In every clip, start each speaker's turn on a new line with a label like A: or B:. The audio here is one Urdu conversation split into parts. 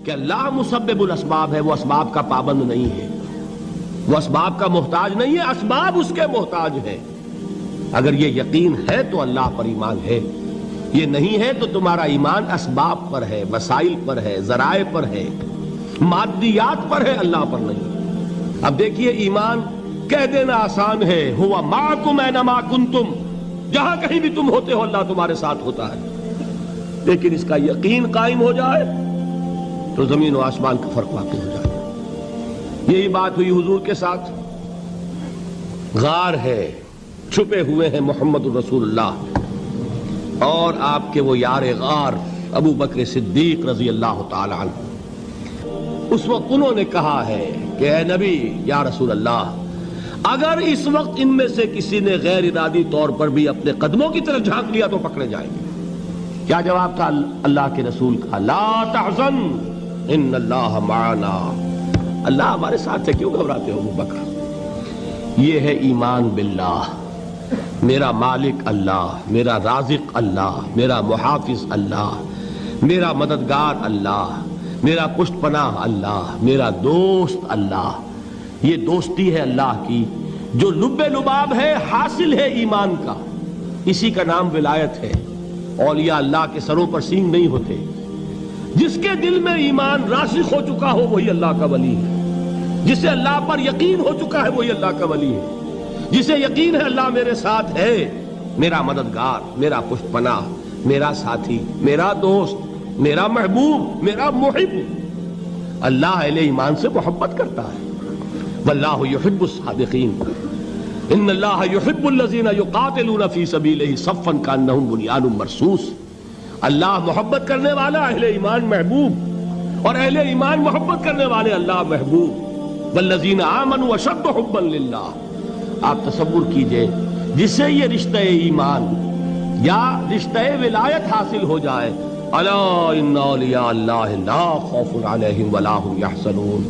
A: کہ اللہ مسبب الاسباب ہے، وہ اسباب کا پابند نہیں ہے، وہ اسباب کا محتاج نہیں ہے، اسباب اس کے محتاج ہیں۔ اگر یہ یقین ہے تو اللہ پر ایمان ہے، یہ نہیں ہے تو تمہارا ایمان اسباب پر ہے، وسائل پر ہے، ذرائع پر ہے، مادیات پر ہے، اللہ پر نہیں۔ اب دیکھیے ایمان کہہ دینا آسان ہے، ہوا معکم اینما کنتم، جہاں کہیں بھی تم ہوتے ہو اللہ تمہارے ساتھ ہوتا ہے، لیکن اس کا یقین قائم ہو جائے تو زمین و آسمان کا فرق واقع ہو جائے۔ یہی بات ہوئی حضور کے ساتھ۔ غار ہے، چھپے ہوئے ہیں محمد الرسول اللہ اور آپ کے وہ یار غار ابو بکر صدیق رضی اللہ تعالی عنہ۔ اس وقت انہوں نے کہا ہے کہ اے نبی یا رسول اللہ، اگر اس وقت ان میں سے کسی نے غیر ارادی طور پر بھی اپنے قدموں کی طرف جھانک لیا تو پکڑے جائیں گے۔ کیا جواب تھا اللہ کے رسول کا؟ لا تحزن ان اللہ معنا، اللہ ہمارے ساتھ ہے، کیوں گھبراتے ہو ابو بکر؟ یہ ہے ایمان باللہ، میرا مالک اللہ، میرا رازق اللہ، میرا محافظ اللہ، میرا مددگار اللہ، میرا پشت پناہ اللہ، میرا دوست اللہ۔ یہ دوستی ہے اللہ کی جو لب لباب ہے، حاصل ہے ایمان کا، اسی کا نام ولایت ہے۔ اولیاء اللہ کے سروں پر سینگ نہیں ہوتے، جس کے دل میں ایمان راسخ ہو چکا ہو وہی اللہ کا ولی ہے، جسے اللہ پر یقین ہو چکا ہے وہی اللہ کا ولی ہے، جسے یقین ہے اللہ میرے ساتھ ہے، میرا مددگار، میرا پشت پناہ، میرا ساتھی، میرا دوست، میرا محبوب، میرا محب۔ اللہ اہل ایمان سے محبت کرتا ہے۔ واللہ یحب الصادقین، ان اللہ یحب الذین یقاتلون فی سبیلہ صفا کانہم بنیان مرصوص۔ اللہ محبت کرنے والا، اہل ایمان محبوب، اور اہل ایمان محبت کرنے والے اللہ محبوب۔ والذین آمنوا اشد حبا للہ۔ آپ تصور کیجئے جسے یہ رشتہ ایمان یا رشتہ ولایت حاصل ہو جائے، الا ان اولیاء اللہ لا خوف علیہم ولا هم یحزنون،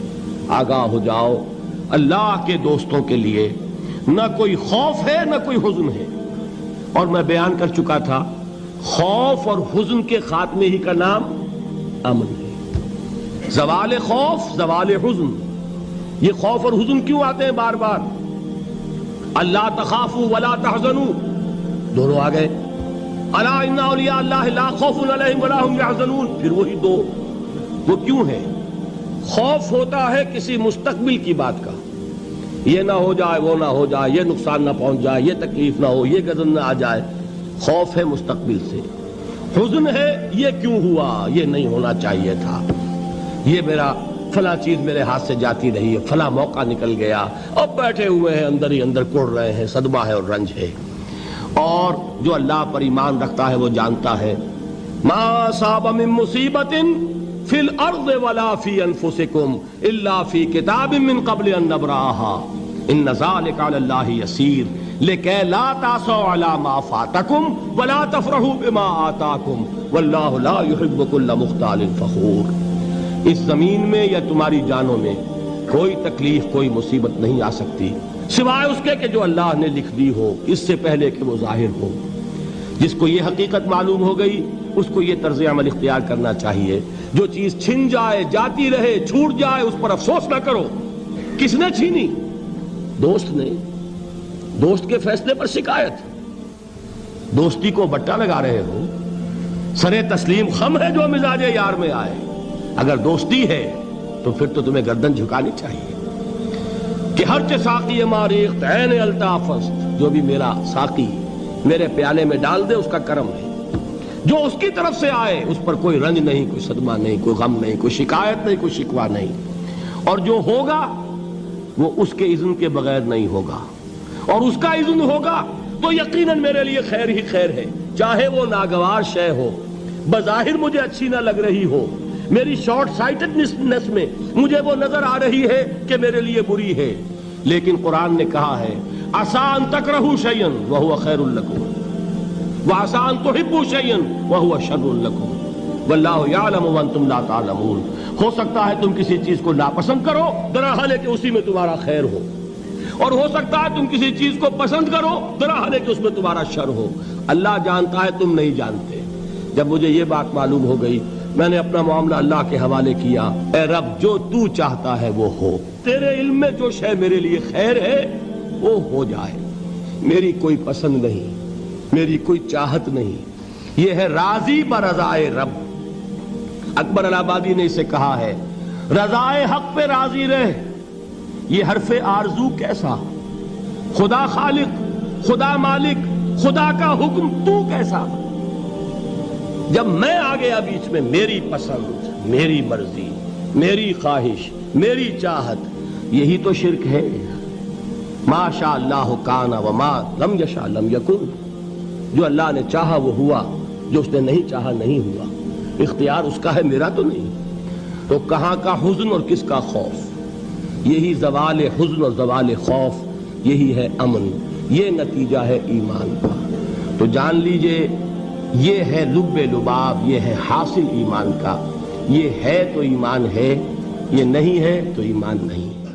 A: آگاہ ہو جاؤ، اللہ کے دوستوں کے لیے نہ کوئی خوف ہے نہ کوئی حزن ہے۔ اور میں بیان کر چکا تھا، خوف اور حزن کے خاتمے ہی کا نام امن ہے۔ زوال خوف، زوال حزن۔ یہ خوف اور حزن کیوں آتے ہیں بار بار؟ اللہ تخافوا ولا تحزنوا، دونوں آ گئے۔ الا ان اولیاء اللہ لا خوف علیہم ولا هم یحزنون، پھر وہی دو۔ وہ کیوں ہے؟ خوف ہوتا ہے کسی مستقبل کی بات کا، یہ نہ ہو جائے، وہ نہ ہو جائے، یہ نقصان نہ پہنچ جائے، یہ تکلیف نہ ہو، یہ غضب نہ آ جائے۔ خوف ہے مستقبل سے۔ حزن ہے یہ کیوں ہوا، یہ نہیں ہونا چاہیے تھا، یہ میرا فلاں چیز میرے ہاتھ سے جاتی رہی ہے، فلاں موقع نکل گیا، اب بیٹھے ہوئے ہیں اندر ہی اندر کڑ رہے ہیں، صدمہ ہے اور رنج ہے۔ اور جو اللہ پر ایمان رکھتا ہے وہ جانتا ہے ما اصاب من مصیبت فی الارض ولا فی انفسکم الا فی کتاب من قبل ان نبرأها ان ذلک علی اللہ یسیر لکی لا تعصوا علی ما فاتکم ولا تفرحوا بما آتاکم واللہ لا یحب کل مختال فخور۔ اس زمین میں یا تمہاری جانوں میں کوئی تکلیف، کوئی مصیبت نہیں آ سکتی سوائے اس کے کہ جو اللہ نے لکھ دی ہو، اس سے پہلے کہ وہ ظاہر ہو۔ جس کو یہ حقیقت معلوم ہو گئی اس کو یہ طرز عمل اختیار کرنا چاہیے، جو چیز چھن جائے، جاتی رہے، چھوٹ جائے، اس پر افسوس نہ کرو۔ کس نے چھینی؟ دوست نے۔ دوست کے فیصلے پر شکایت، دوستی کو بٹا لگا رہے ہو، سرے تسلیم خم ہے جو مزاج یار میں آئے۔ اگر دوستی ہے تو پھر تو تمہیں گردن جھکانی چاہیے کہ ہر چہ ساقی ماریخت عین الطافست، جو بھی میرا ساقی میرے پیالے میں ڈال دے اس کا کرم ہے، جو اس کی طرف سے آئے اس پر کوئی رنج نہیں، کوئی صدمہ نہیں، کوئی غم نہیں، کوئی شکایت نہیں، کوئی شکوہ نہیں، اور جو ہوگا وہ اس کے اذن کے بغیر نہیں ہوگا، اور اس کا اذن ہوگا تو یقیناً میرے لیے خیر ہی خیر ہے، چاہے وہ ناگوار شے ہو، بظاہر مجھے اچھی نہ لگ رہی ہو، میری شارٹ سائٹڈنس میں مجھے وہ نظر آ رہی ہے کہ میرے لیے بری ہے، لیکن قرآن نے کہا ہے عسیٰ ان تکرہوا شیئا وہو خیر لکم وعسیٰ ان تحبوا شیئا وہو شر لکم واللہ یعلم وانتم لا تعلمون۔ ہو سکتا ہے تم کسی چیز کو ناپسند کرو درحال کہ اسی میں تمہارا خیر ہو، اور ہو سکتا ہے تم کسی چیز کو پسند کرو درحال کہ اس میں تمہارا شر ہو۔ اللہ جانتا ہے، تم نہیں جانتے۔ جب مجھے یہ بات معلوم ہو گئی میں نے اپنا معاملہ اللہ کے حوالے کیا، اے رب جو تو چاہتا ہے وہ ہو، تیرے علم میں جو شے میرے لیے خیر ہے وہ ہو جائے، میری کوئی پسند نہیں، میری کوئی چاہت نہیں، یہ ہے راضی برضائے رب۔ اکبر الہ آبادی نے اسے کہا ہے رضائے حق پہ راضی رہ، یہ حرف آرزو کیسا، خدا خالق، خدا مالک، خدا کا حکم تو کیسا؟ جب میں آ گیا بیچ میں، میری پسند، میری مرضی، میری خواہش، میری چاہت، یہی تو شرک ہے۔ ما شاء اللہ کان وما لم یشاء لم یکن، جو اللہ نے چاہا وہ ہوا، جو اس نے نہیں چاہا نہیں ہوا، اختیار اس کا ہے، میرا تو نہیں۔ تو کہاں کا حزن اور کس کا خوف؟ یہی زوال حزن اور زوال خوف، یہی ہے امن، یہ نتیجہ ہے ایمان کا۔ تو جان لیجئے یہ ہے لب لباب، یہ ہے حاصل ایمان کا، یہ ہے تو ایمان ہے، یہ نہیں ہے تو ایمان نہیں۔